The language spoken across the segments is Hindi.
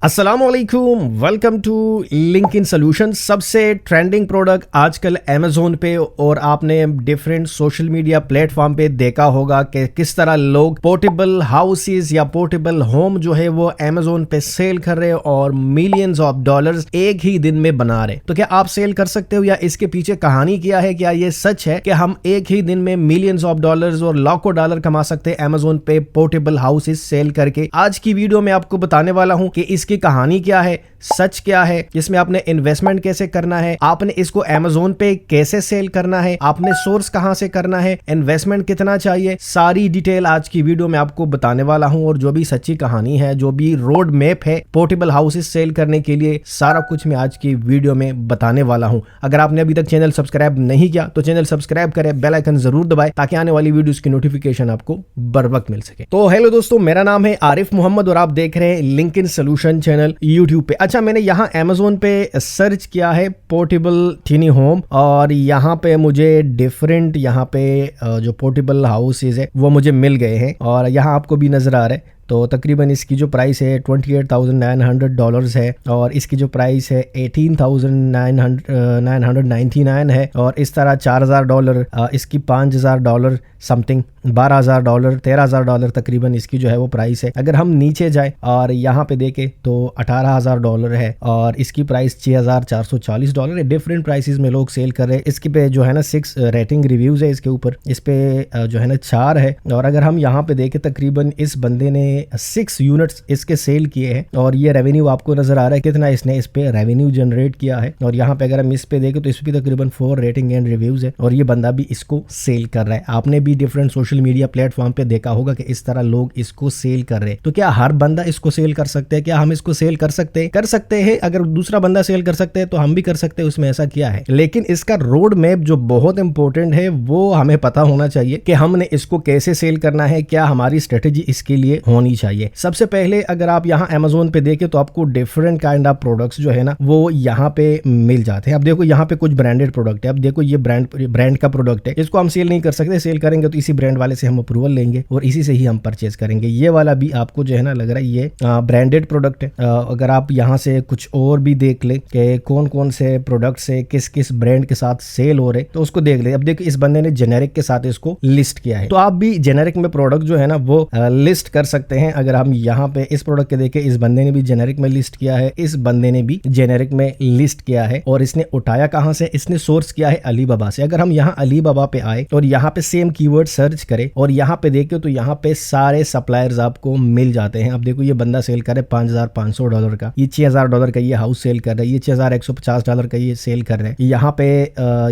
अस्सलामुअलैकुम, वेलकम टू लिंक्डइन सॉल्यूशन। सबसे ट्रेंडिंग प्रोडक्ट आजकल अमेजोन पे और आपने डिफरेंट सोशल मीडिया प्लेटफॉर्म पे देखा होगा कि किस तरह लोग पोर्टेबल हाउसेस या पोर्टेबल होम जो है वो अमेजोन पे सेल कर रहे हैं और मिलियंस ऑफ डॉलर्स एक ही दिन में बना रहे। तो क्या आप सेल कर सकते हो या इसके पीछे कहानी क्या है? क्या ये सच है कि हम एक ही दिन में मिलियंस ऑफ डॉलर्स और लाखों डॉलर कमा सकते हैं अमेजोन पे पोर्टेबल हाउसेस सेल करके? आज की वीडियो में आपको बताने वाला हूं कि इसकी कहानी क्या है, सच क्या है, इसमें आपने इन्वेस्टमेंट कैसे करना है, आपने इसको अमेजोन पे कैसे सेल करना है, आपने सोर्स कहां से करना है, इन्वेस्टमेंट कितना चाहिए, सारी डिटेल आज की वीडियो में आपको बताने वाला हूं। और जो भी सच्ची कहानी है, जो भी रोड मैप है पोर्टेबल हाउसेस सेल करने के लिए, सारा कुछ मैं आज की वीडियो में बताने वाला हूं। अगर आपने अभी तक चैनल सब्सक्राइब नहीं किया तो चैनल सब्सक्राइब करें, बेल आइकन जरूर दबाएं ताकि आने वाली वीडियोस की नोटिफिकेशन आपको बर वक्त मिल सके। तो हेलो दोस्तों, मेरा नाम है आरिफ मोहम्मद और आप देख रहे हैं लिंक्डइन सॉल्यूशन चैनल यूट्यूब पे। अच्छा, मैंने यहाँ अमेजोन पे सर्च किया है पोर्टेबल टिनी होम और यहाँ पे मुझे डिफरेंट यहाँ पे जो पोर्टेबल हाउसेज है वो मुझे मिल गए हैं और यहाँ आपको भी नजर आ रहा है। तो तकरीबन इसकी जो प्राइस है $28,900 है और इसकी जो प्राइस है $18,999 है और इस तरह $4,000, इसकी $5,000 समथिंग, $12,000, $13,000 तकरीबन इसकी जो है वो प्राइस है। अगर हम नीचे जाए और यहाँ पे देखें तो $18,000 है और इसकी प्राइस $6,440 है। डिफरेंट प्राइसेस में लोग सेल कर रहे हैं। इसके पे जो है ना 6 रेटिंग रिव्यूज है इसके ऊपर, इस पे जो है ना 4 है। और अगर हम यहाँ पे देखें तकरीबन इस बंदे ने 6 यूनिट्स इसके सेल किए हैं और ये रेवेन्यू आपको नजर आ रहा है कितना इसने इस पे रेवेन्यू जनरेट किया है। और यहाँ पे अगर हम इस पे देखें तो इस पे तकरीबन 4 रेटिंग एंड रिव्यूज है और ये बंदा भी इसको सेल कर रहा है। आपने भी डिफरेंट सोशल मीडिया प्लेटफॉर्म पे देखा होगा कि इस तरह लोग इसको सेल कर रहे हैं। तो क्या हर बंदा इसको सेल कर सकते हैं? क्या हम इसको सेल कर सकते हैं? कर सकते हैं। अगर दूसरा बंदा सेल कर सकते हैं तो हम भी कर सकते हैं, उसमें ऐसा क्या है। लेकिन इसका रोड मैप जो बहुत इंपॉर्टेंट है वो हमें पता होना चाहिए कि हमने इसको कैसे सेल करना है, क्या हमारी स्ट्रेटेजी इसके लिए होनी चाहिए। सबसे पहले अगर आप यहाँ अमेजोन पे देखें तो आपको डिफरेंट काइंड ऑफ प्रोडक्ट्स जो है ना वो यहाँ पे मिल जाते हैं। अब देखो यहाँ पे कुछ ब्रांडेड प्रोडक्ट है। अब देखो ये ब्रांड का प्रोडक्ट है, इसको हम सेल नहीं कर सकते। सेल करेंगे तो इसी ब्रांड वाले से हम अप्रूवल लेंगे और इसी से ही हम परचेज करेंगे। ये वाला भी आपको जो है ना लग रहा है ये ब्रांडेड प्रोडक्ट है। अगर आप यहाँ से कुछ और भी देख ले कि कौन कौन से प्रोडक्ट से किस किस ब्रांड के साथ सेल हो रहे तो उसको देख ले। अब देखो इस बंदे ने जेनेरिक के साथ इसको लिस्ट किया है, तो आप भी जेनेरिक में प्रोडक्ट जो है ना वो लिस्ट कर सकते हैं। अगर हम यहाँ पे इस प्रोडक्ट के देखें, इस बंदे ने भी जेनेरिक में लिस्ट किया है, इस बंदे ने भी जेनेरिक में लिस्ट किया है। और इसने उठाया कहां से? इसने सोर्स किया है अलीबाबा से। अगर हम यहाँ अलीबाबा पे आए और यहाँ पे सेम कीवर्ड सर्च करें और यहाँ पे देखें तो यहाँ पे सारे सप्लायर्स आपको मिल जाते हैं। अब देखो ये बंदा सेल करे $5,500 का, ये $6,000 का ये हाउस सेल कर रहा है, ये $6,150 का ये सेल कर रहे हैं। यहाँ पे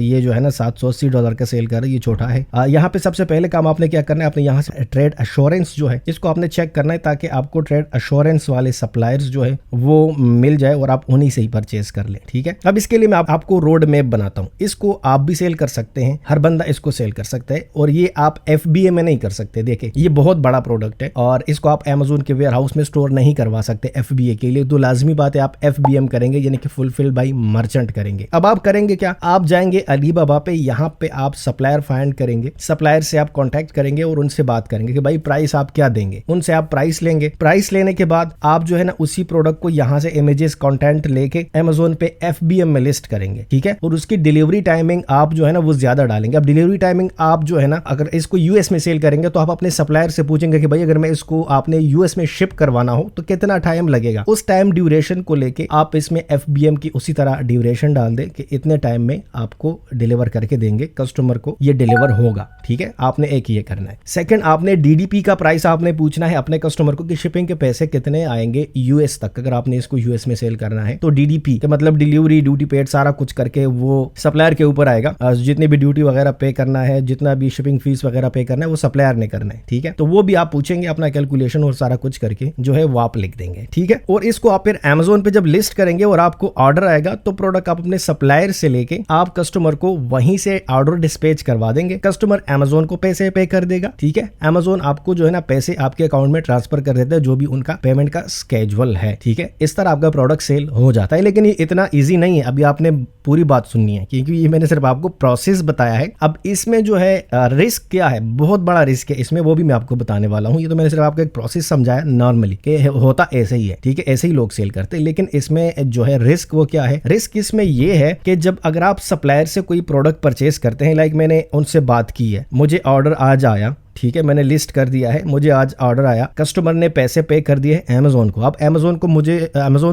ये जो है ना $780 का सेल कर रहा है, ये छोटा है। यहाँ पे सबसे पहले काम आपने क्या करना है, आपने यहाँ से ट्रेड एश्योरेंस जो है इसको आपने चेक करना है ताकि आपको ट्रेड एश्योरेंस वाले सप्लायर्स जो है वो मिल जाए और आप उन्हीं से ही परचेज कर ले। ठीक है, अब इसके लिए मैं आपको रोड मैप बनाता हूं। इसको आप भी सेल कर सकते हैं, हर बंदा इसको सेल कर सकता है और ये आप FBA में नहीं कर सकते। देखिए ये बहुत बड़ा प्रोडक्ट है और इसको आप अमेजोन के वेयर हाउस में स्टोर नहीं करवा सकते FBA के लिए। तो लाजमी बात है आप FBM करेंगे, यानी कि फुलफिल बाय मर्चेंट करेंगे। अब आप करेंगे क्या, आप जाएंगे अलीबाबा पे, यहाँ पे आप सप्लायर फाइंड करेंगे, सप्लायर से आप कॉन्टेक्ट करेंगे और उनसे बात करेंगे कि भाई प्राइस आप क्या देंगे। उनसे आप प्राइस लेंगे, प्राइस लेने के बाद आप जो है ना उसी प्रोडक्ट को यहाँ से इमेजेस कंटेंट लेके अमेजोन पे FBM में लिस्ट करेंगे। ठीक है, और उसकी डिलीवरी टाइमिंग आप जो है ना वो ज्यादा डालेंगे। अब डिलीवरी टाइमिंग आप जो है ना अगर इसको US में सेल करेंगे तो आप अपने सप्लायर से पूछेंगे कि भाई अगर मैं इसको आपने US में शिप करवाना हो तो कितना टाइम लगेगा। उस टाइम ड्यूरेशन को लेके आप इसमें FBM की उसी तरह ड्यूरेशन डाल दे कि इतने टाइम में आपको डिलीवर करके देंगे, कस्टमर को ये डिलीवर होगा। ठीक है, आपने एक ये करना है। सेकंड, आपने DDP का प्राइस आपने पूछना है अपने कस्टमर को कि शिपिंग के पैसे कितने आएंगे US तक। अगर आपने इसको US में सेल करना है तो DDP के मतलब डिलीवरी, ड्यूटी पेड, सारा कुछ करके वो सप्लायर के ऊपर आएगा। जितनी भी ड्यूटी वगैरह पे करना है, जितना भी शिपिंग फीस वगैरह पे करना है वो सप्लायर ने करना है। ठीक है, तो वो भी आप पूछेंगे, अपना कैलकुलेशन और सारा कुछ करके जो है वो आप लिख देंगे। ठीक है, और इसको आप फिर अमेजोन पे जब लिस्ट करेंगे और आपको ऑर्डर आएगा तो प्रोडक्ट आप अपने सप्लायर से लेके आप कस्टमर को वहीं से ऑर्डर डिस्पैच करवा देंगे। कस्टमर अमेजोन को पैसे पे कर देगा। ठीक है, अमेजोन आपको जो है ना पैसे आपके अकाउंट में ट्रांसफर कर देते हैं जो भी उनका पेमेंट का स्केड्यूल है। ठीक है, इस तरह आपका प्रोडक्ट सेल हो जाता है। लेकिन ये इतना ईजी नहीं है, अभी आपने पूरी बात सुननी है क्योंकि ये मैंने सिर्फ आपको प्रोसेस बताया है। अब इसमें जो है रिस्क क्या है, बहुत बड़ा रिस्क है इसमें, वो भी मैं आपको बताने वाला हूँ। ये तो मैंने सिर्फ आपको एक प्रोसेस समझाया नॉर्मली कि होता ऐसे ही है। ठीक है, ऐसे ही लोग सेल करते हैं। लेकिन इसमें जो है रिस्क वो क्या है, रिस्क इसमें ये है कि जब अगर आप सप्लायर से कोई प्रोडक्ट परचेज करते हैं, लाइक मैंने उनसे बात की है, मुझे ऑर्डर आज आया, ठीक है, मैंने लिस्ट कर दिया है, मुझे आज ऑर्डर आया, कस्टमर ने पैसे पे कर दिए अमेजोन को। अब अमेजोन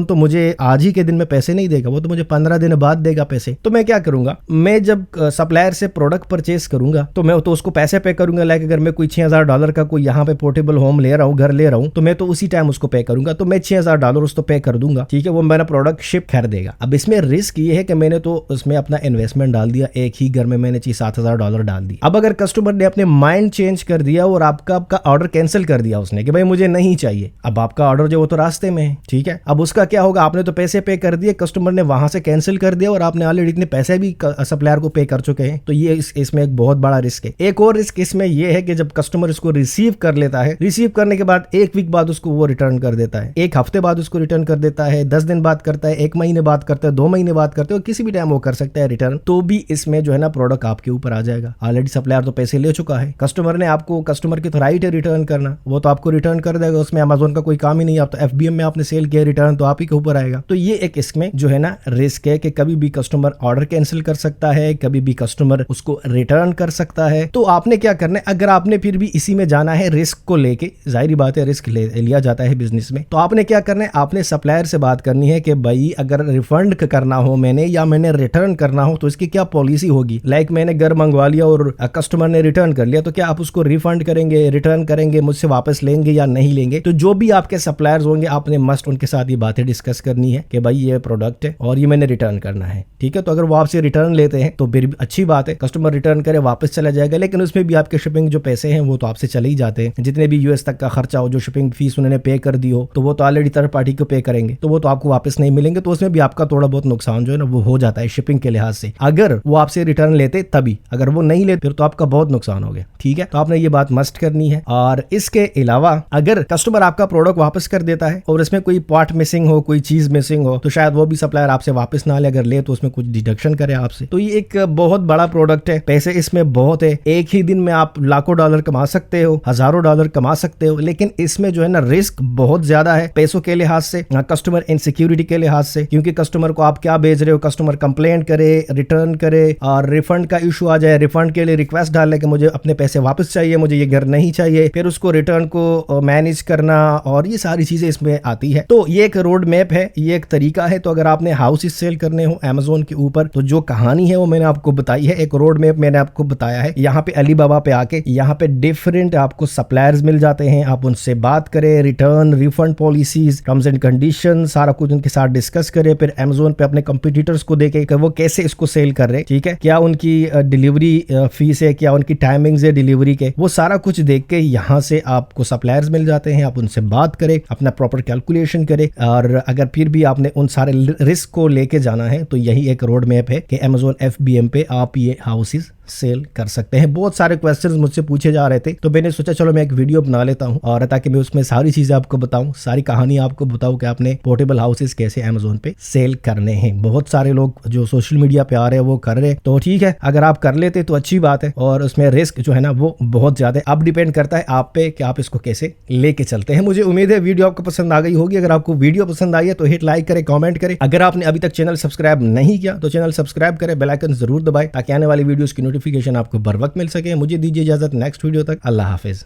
तो मुझे आज ही के दिन में पैसे नहीं देगा, वो तो मुझे 15 दिन बाद देगा पैसे। तो मैं क्या करूंगा, मैं जब सप्लायर से प्रोडक्ट परचेज करूंगा तो मैं तो उसको पैसे पे करूंगा। लाइक अगर मैं कोई $6000 का कोई यहाँ पे पोर्टेबल होम ले रहा हूँ, घर ले रहा हूँ, तो मैं तो उसी टाइम उसको पे करूंगा, तो मैं $6000 उसको पे कर दूंगा। ठीक है, वो मेरा प्रोडक्ट शिप कर देगा। अब इसमें रिस्क ये है कि मैंने तो उसमें अपना इन्वेस्टमेंट डाल दिया, एक ही घर में मैंने $7000 डाल दिया। अब अगर कस्टमर ने अपने माइंड चेंज कर दिया और आपका ऑर्डर कैंसिल कर दिया उसने कि भाई मुझे नहीं चाहिए, अब आपका ऑर्डर जो वो तो रास्ते में है। ठीक है, अब उसका क्या होगा, आपने तो पैसे पे कर दिए, कस्टमर ने वहां से कैंसिल कर दिया और आपने ऑलरेडी इतने पैसे भी सप्लायर को पे कर चुके हैं। तो ये इसमें एक बहुत बड़ा रिस्क है। एक और रिस्क इसमें यह है कि जब कस्टमर इसको रिसीव कर लेता है, रिसीव करने के बाद एक वीक बाद उसको वो रिटर्न कर देता है, एक हफ्ते बाद उसको रिटर्न कर देता है, 10 दिन बाद करता है, 1 महीने बाद करता है, 2 महीने बाद करते हैं, किसी भी टाइम वो कर सकता है रिटर्न। तो भी इसमें जो है ना प्रोडक्ट आपके ऊपर आ जाएगा। ऑलरेडी सप्लायर तो पैसे ले चुका है, कस्टमर ने आपको, कस्टमर की तो राइट है रिटर्न करना, वो तो आपको रिटर्न कर देगा, उसमें अमेजोन का कोई काम ही नहीं। आप तो FBM में आपने सेल किया, रिटर्न तो आप ही के ऊपर आएगा। तो ये एक इसमें जो है ना रिस्क है कि कभी भी कस्टमर ऑर्डर कैंसिल कर सकता है, कभी भी कस्टमर उसको रिटर्न कर सकता है। तो आपने क्या करना है, अगर आपने फिर भी इसी में जाना है रिस्क को लेके, जाहिर बात है रिस्क लिया जाता है बिजनेस में, तो आपने क्या करना है, आपने सप्लायर से बात करनी है कि भाई अगर रिफंड करना हो मैंने या मैंने रिटर्न करना हो तो इसकी क्या पॉलिसी होगी। लाइक मैंने घर मंगवा लिया और कस्टमर ने रिटर्न कर लिया, तो क्या आप उसको रिफंड करेंगे, रिटर्न करेंगे, मुझसे वापस लेंगे या नहीं लेंगे। तो जो भी आपके सप्लायर्स होंगे आपने मस्ट उनके साथ ये बातें डिस्कस करनी है कि भाई ये प्रोडक्ट है और ये मैंने रिटर्न करना है। ठीक है, तो अगर वो आपसे रिटर्न लेते हैं तो फिर अच्छी बात है, कस्टमर रिटर्न करे वापस चला जाएगा, लेकिन उसमें भी आपके शिपिंग जो पैसे हैं वो तो आपसे चले ही जाते हैं। जितने भी US तक का खर्चा हो, जो शिपिंग फीस उन्होंने पे कर दी हो, तो वो तो ऑलरेडी थर्ड पार्टी को पे करेंगे, तो वो तो आपको वापस नहीं मिलेंगे। तो उसमें भी आपका थोड़ा बहुत नुकसान जो है ना वो हो जाता है शिपिंग के लिहाज से, अगर वो आपसे रिटर्न लेते तभी, अगर वो नहीं लेते फिर तो आपका बहुत नुकसान हो गया। ठीक है, तो आपने ये बात मस्ट करनी है। और इसके अलावा अगर कस्टमर आपका प्रोडक्ट वापस कर देता है और इसमें कोई पार्ट मिसिंग हो, कोई चीज मिसिंग हो, तो शायद वो भी सप्लायर आपसे वापस ना ले, अगर ले तो उसमें कुछ डिडक्शन करे आपसे। तो ये एक बहुत बड़ा प्रोडक्ट है, पैसे इसमें बहुत है, एक ही दिन में आप लाखों डॉलर कमा सकते हो, हजारों डॉलर कमा सकते हो, लेकिन इसमें जो है ना रिस्क बहुत ज्यादा है, पैसों के लिहाज से, कस्टमर इनसिक्योरिटी के लिहाज से, क्योंकि कस्टमर को आप क्या भेज रहे हो, कस्टमर कंप्लेंट करे, रिटर्न करे और रिफंड का इशू आ जाए, रिफंड के लिए रिक्वेस्ट डाले कि मुझे अपने पैसे वापस चाहिए, मुझे ये घर नहीं चाहिए, फिर उसको रिटर्न को मैनेज करना, और ये सारी चीजें इसमें आती है। तो ये एक रोड मैप है, ये एक तरीका है। तो अगर आपने हाउसेस सेल करने हो अमेजोन के ऊपर, तो जो कहानी है वो मैंने आपको बताई है, एक रोड मैप मैंने आपको बताया है। यहाँ पे अलीबाबा पे आके यहाँ पे डिफरेंट आपको सप्लायर्स मिल जाते हैं, आप उनसे बात करें, return refund policies, terms and condition, सारा कुछ उनके साथ डिस्कस करें। फिर अमेजोन पे अपने कंपटीटर्स को देखे कि वो कैसे इसको सेल कर रहे, ठीक है, क्या उनकी डिलीवरी फीस है, क्या उनकी टाइमिंग्स है डिलीवरी के, वो सारा कुछ देख के यहाँ से आपको सप्लायर्स मिल जाते हैं। आप उनसे बात करें, अपना प्रॉपर कैलकुलेशन करें, और अगर फिर भी आपने उन सारे रिस्क को लेके जाना है तो यही एक रोड मैप है कि अमेजोन FBM पे आप ये हाउसेस सेल कर सकते हैं। बहुत सारे क्वेश्चंस मुझसे पूछे जा रहे थे, तो मैंने सोचा चलो मैं एक वीडियो बना लेता हूं, और ताकि मैं उसमें सारी चीजें आपको बताऊं, सारी कहानी आपको बताऊं कि आपने पोर्टेबल हाउसेस कैसे अमेजोन पे सेल करने हैं। बहुत सारे लोग जो सोशल मीडिया पे आ रहे हैं वो कर रहे हैं, तो ठीक है, अगर आप कर लेते तो अच्छी बात है, और उसमें रिस्क जो है ना वो बहुत ज्यादा, अब डिपेंड करता है आप पे कि आप इसको कैसे लेके चलते हैं। मुझे उम्मीद है वीडियो आपको पसंद आ गई होगी। अगर आपको वीडियो पसंद आई है तो हिट लाइक करें, कॉमेंट करें। अगर आपने अभी तक चैनल सब्सक्राइब नहीं किया तो चैनल सब्सक्राइब करें, बेल आइकन जरूर दबाएं ताकि आने वाली वीडियोस की नोटिफिकेशन आपको बर वक्त मिल सके। मुझे दीजिए इजाजत, नेक्स्ट वीडियो तक अल्लाह हाफिज।